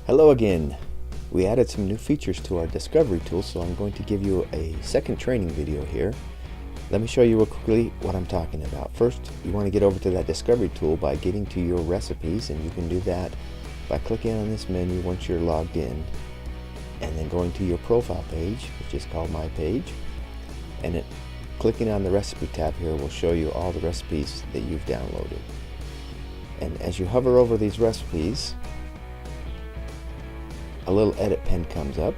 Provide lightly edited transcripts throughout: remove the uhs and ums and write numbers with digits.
Hello again. We added some new features to our discovery tool, so I'm going to give you a second training video here. Let me show you real quickly what I'm talking about. First, you want to get over to that discovery tool by getting to your recipes, and you can do that by clicking on this menu once you're logged in, and then going to your profile page, which is called My Page, and clicking on the recipe tab here will show you all the recipes that you've downloaded. And as you hover over these recipes, a little edit pen comes up,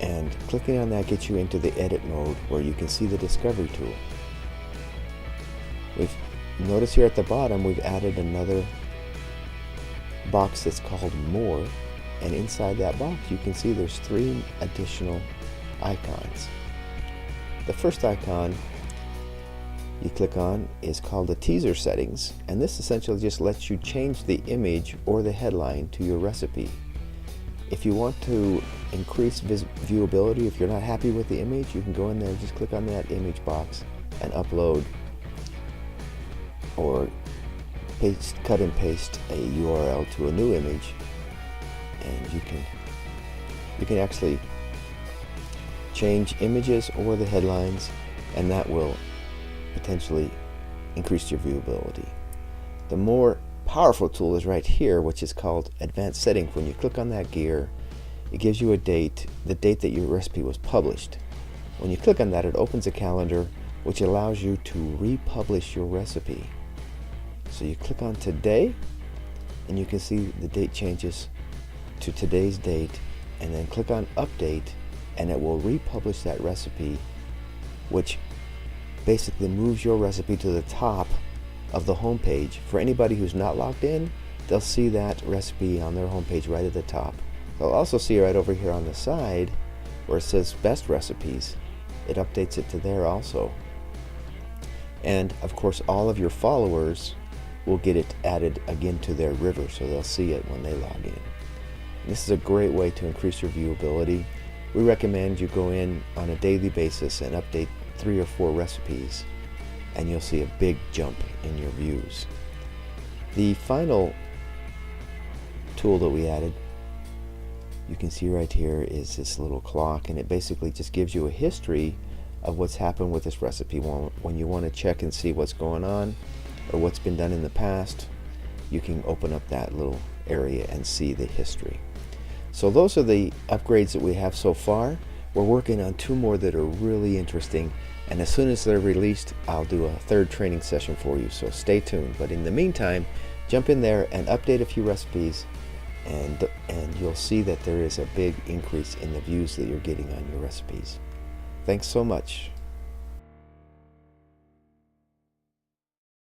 and clicking on that gets you into the edit mode where you can see the discovery tool. Notice here at the bottom we've added another box that's called More, and inside that box you can see there's 3 additional icons. The first icon you click on is called the teaser settings, and this essentially just lets you change the image or the headline to your recipe. If you want to increase viewability, if you're not happy with the image, you can go in there and just click on that image box and upload or cut and paste a URL to a new image, and you can actually change images or the headlines, and that will potentially increase your viewability. The more powerful tool is right here, which is called Advanced Settings. When you click on that gear, it gives you a date, the date that your recipe was published. When you click on that, it opens a calendar which allows you to republish your recipe. So you click on today, and you can see the date changes to today's date, and then click on update, and it will republish that recipe, which basically moves your recipe to the top of the home page. For anybody who's not logged in, they'll see that recipe on their home page right at the top. They'll also see right over here on the side where it says best recipes. It updates it to there also. And of course all of your followers will get it added again to their river, so they'll see it when they log in. And this is a great way to increase your viewability. We recommend you go in on a daily basis and update 3 or 4 recipes, and you'll see a big jump in your views. The final tool that we added, you can see right here, is this little clock, and it basically just gives you a history of what's happened with this recipe. When you want to check and see what's going on or what's been done in the past, you can open up that little area and see the history. So those are the upgrades that we have so far. We're working on 2 more that are really interesting, and as soon as they're released, I'll do a 3rd training session for you, so stay tuned. But in the meantime, jump in there and update a few recipes, and you'll see that there is a big increase in the views that you're getting on your recipes. Thanks so much.